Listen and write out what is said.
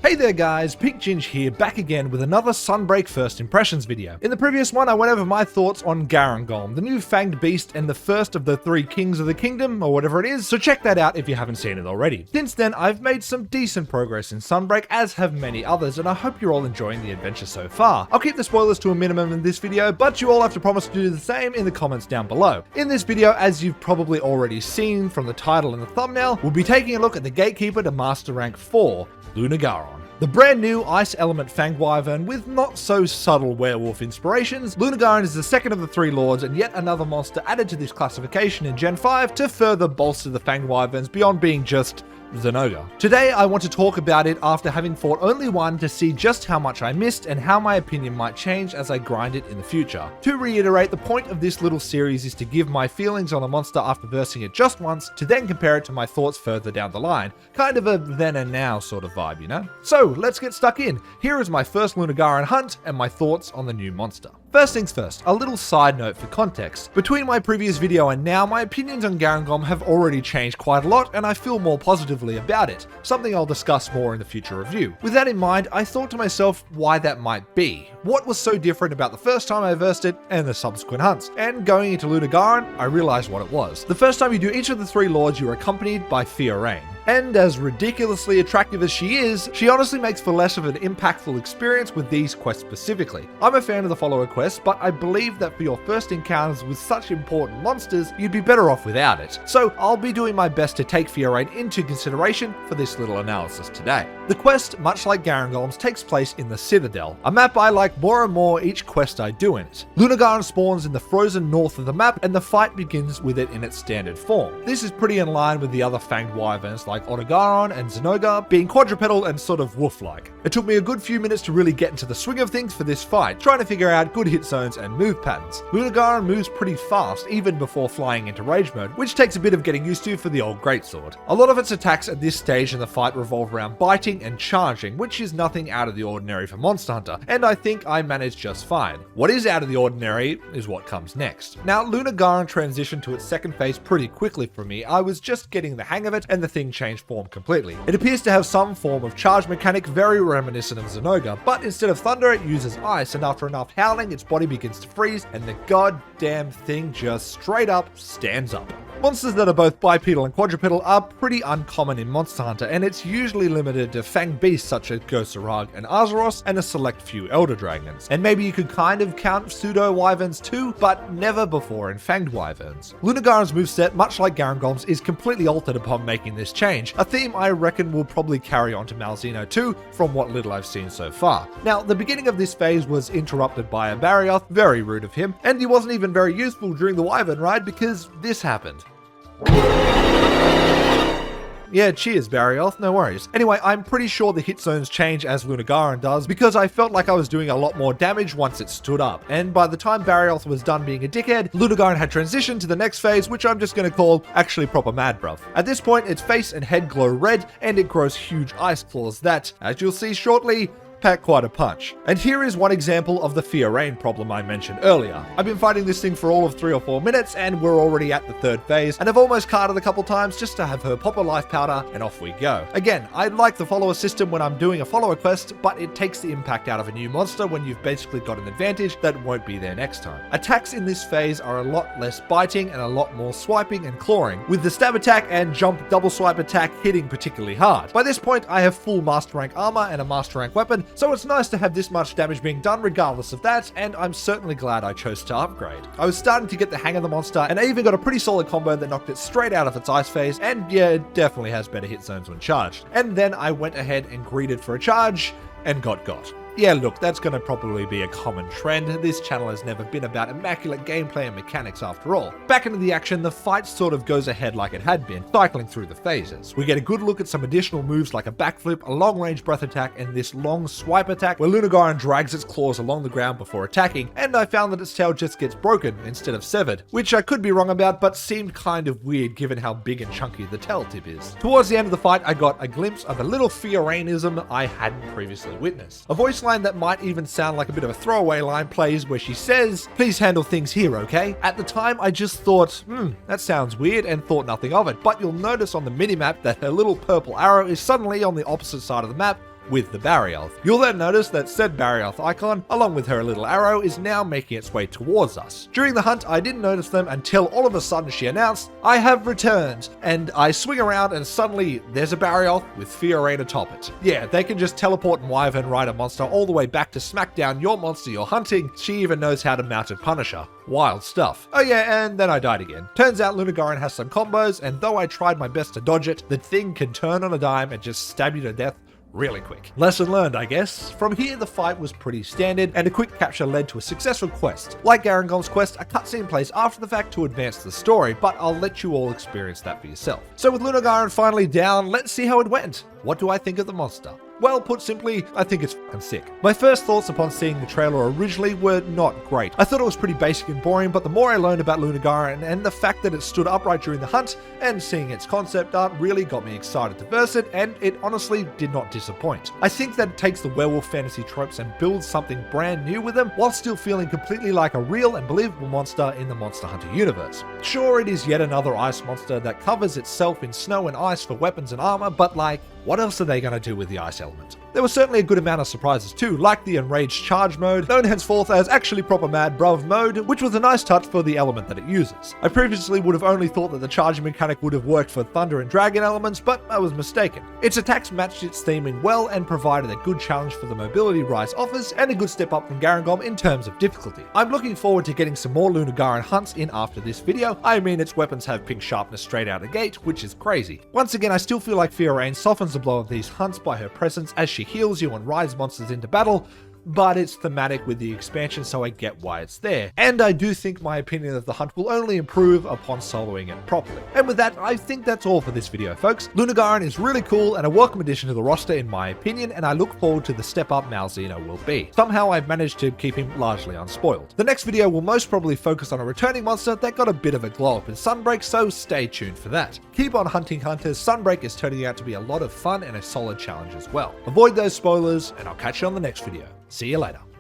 Hey there guys, PeakGinge here, back again with another Sunbreak First Impressions video. In the previous one I went over my thoughts on Garangolm, the new fanged beast and the first of the 3 kings of the kingdom, or whatever it is, so check that out if you haven't seen it already. Since then I've made some decent progress in Sunbreak, as have many others, and I hope you're all enjoying the adventure so far. I'll keep the spoilers to a minimum in this video, but you all have to promise to do the same in the comments down below. In this video, as you've probably already seen from the title and the thumbnail, we'll be taking a look at the Gatekeeper to Master Rank 4, Lunagaron. The brand new Ice Element Fanged Wyvern with not so subtle werewolf inspirations, Lunagaron is the second of the 3 lords and yet another monster added to this classification in Gen 5 to further bolster the Fanged Wyverns beyond being just Zinogre. Today I want to talk about it after having fought only one to see just how much I missed and how my opinion might change as I grind it in the future. To reiterate, the point of this little series is to give my feelings on a monster after versing it just once, to then compare it to my thoughts further down the line. Kind of a then and now sort of vibe, you know? So let's get stuck in. Here is my first Lunagaron hunt and my thoughts on the new monster. First things first, a little side note for context. Between my previous video and now, my opinions on Garangolm have already changed quite a lot and I feel more positively about it, something I'll discuss more in the future review. With that in mind, I thought to myself why that might be. What was so different about the first time I versed it and the subsequent hunts? And going into Lunagaron, I realized what it was. The first time you do each of the 3 lords, you're accompanied by Fiorayne. And as ridiculously attractive as she is, she honestly makes for less of an impactful experience with these quests specifically. I'm a fan of the follower quest, but I believe that for your first encounters with such important monsters, you'd be better off without it. So I'll be doing my best to take Fiorayne into consideration for this little analysis today. The quest, much like Garangolm's, takes place in the Citadel, a map I like more and more each quest I do in it. Lunagaron spawns in the frozen north of the map and the fight begins with it in its standard form. This is pretty in line with the other fanged wyverns like Odogaron and Zinogre, being quadrupedal and sort of wolf-like. It took me a good few minutes to really get into the swing of things for this fight, trying to figure out good hit zones and move patterns. Lunagaron moves pretty fast even before flying into rage mode, which takes a bit of getting used to for the old greatsword. A lot of its attacks at this stage in the fight revolve around biting and charging, which is nothing out of the ordinary for Monster Hunter, and I think I managed just fine. What is out of the ordinary is what comes next. Now, Lunagaron transitioned to its second phase pretty quickly for me. I was just getting the hang of it and the thing changed form completely. It appears to have some form of charge mechanic very reminiscent of Zinogre, but instead of thunder it uses ice, and after enough howling its body begins to freeze and the goddamn thing just straight up stands up. Monsters that are both bipedal and quadrupedal are pretty uncommon in Monster Hunter, and it's usually limited to fanged beasts such as Gosarag and Azeroth and a select few Elder Dragons. And maybe you could kind of count pseudo-wyverns too, but never before in fanged wyverns. Lunagaron's moveset, much like Garangolm's, is completely altered upon making this change, a theme I reckon will probably carry on to Malzeno too, from what little I've seen so far. Now, the beginning of this phase was interrupted by a Barioth, very rude of him, and he wasn't even very useful during the wyvern ride because this happened. Yeah, cheers Barioth, no worries. Anyway, I'm pretty sure the hit zones change as Lunagaron does, because I felt like I was doing a lot more damage once it stood up, and by the time Barioth was done being a dickhead, Lunagaron had transitioned to the next phase, which I'm just gonna call actually proper mad bruv. At this point, its face and head glow red, and it grows huge ice claws that, as you'll see shortly, pack quite a punch. And here is one example of the Fiorayne problem I mentioned earlier. I've been fighting this thing for all of 3 or 4 minutes and we're already at the 3rd phase, and I've almost carded a couple times just to have her pop a life powder and off we go. Again, I like the follower system when I'm doing a follower quest, but it takes the impact out of a new monster when you've basically got an advantage that won't be there next time. Attacks in this phase are a lot less biting and a lot more swiping and clawing, with the stab attack and jump double swipe attack hitting particularly hard. By this point, I have full master rank armor and a master rank weapon, so it's nice to have this much damage being done regardless of that, and I'm certainly glad I chose to upgrade. I was starting to get the hang of the monster, and I even got a pretty solid combo that knocked it straight out of its ice phase, and yeah, it definitely has better hit zones when charged. And then I went ahead and greeted for a charge, and got. Yeah, look, that's going to probably be a common trend. This channel has never been about immaculate gameplay and mechanics after all. Back into the action, the fight sort of goes ahead like it had been, cycling through the phases. We get a good look at some additional moves like a backflip, a long-range breath attack, and this long swipe attack where Lunagaron drags its claws along the ground before attacking, and I found that its tail just gets broken instead of severed, which I could be wrong about, but seemed kind of weird given how big and chunky the tail tip is. Towards the end of the fight, I got a glimpse of a little Fioraynism I hadn't previously witnessed. A voice line that might even sound like a bit of a throwaway line plays where she says, "Please handle things here, okay?" At the time, I just thought, that sounds weird, and thought nothing of it, but you'll notice on the minimap that her little purple arrow is suddenly on the opposite side of the map with the Barioth. You'll then notice that said Barioth icon, along with her little arrow, is now making its way towards us. During the hunt, I didn't notice them until all of a sudden she announced, "I have returned," and I swing around and suddenly there's a Barioth with Fiorayne atop it. Yeah, they can just teleport and Wyvern ride a monster all the way back to smack down your monster you're hunting. She even knows how to mount a Punisher. Wild stuff. Oh yeah, and then I died again. Turns out Lunagoran has some combos, and though I tried my best to dodge it, the thing can turn on a dime and just stab you to death really quick. Lesson learned, I guess. From here, the fight was pretty standard, and a quick capture led to a successful quest. Like Garangolm's quest, a cutscene plays after the fact to advance the story, but I'll let you all experience that for yourself. So with Lunagoran finally down, let's see how it went. What do I think of the monster? Well, put simply, I think it's fucking sick. My first thoughts upon seeing the trailer originally were not great. I thought it was pretty basic and boring, but the more I learned about Lunagoran and the fact that it stood upright during the hunt and seeing its concept art really got me excited to verse it, and it honestly did not disappoint. I think that it takes the werewolf fantasy tropes and builds something brand new with them, while still feeling completely like a real and believable monster in the Monster Hunter universe. Sure, it is yet another ice monster that covers itself in snow and ice for weapons and armor, but like, what else are they going to do with the ice element? There was certainly a good amount of surprises too, like the Enraged Charge mode, known henceforth as actually proper Mad Bruv mode, which was a nice touch for the element that it uses. I previously would have only thought that the charging mechanic would have worked for Thunder and Dragon elements, but I was mistaken. Its attacks matched its theming well and provided a good challenge for the mobility Rise offers, and a good step up from Garangolm in terms of difficulty. I'm looking forward to getting some more Lunagoran hunts in after this video. I mean, its weapons have pink sharpness straight out the gate, which is crazy. Once again, I still feel like Fiorayne softens the blow of these hunts by her presence as she heals you and rides monsters into battle, but it's thematic with the expansion, so I get why it's there. And I do think my opinion of the hunt will only improve upon soloing it properly. And with that, I think that's all for this video, folks. Lunagoran is really cool and a welcome addition to the roster in my opinion, and I look forward to the step up Malzeno will be. Somehow I've managed to keep him largely unspoiled. The next video will most probably focus on a returning monster that got a bit of a glow up in Sunbreak, so stay tuned for that. Keep on hunting, hunters. Sunbreak is turning out to be a lot of fun and a solid challenge as well. Avoid those spoilers, and I'll catch you on the next video. See you later.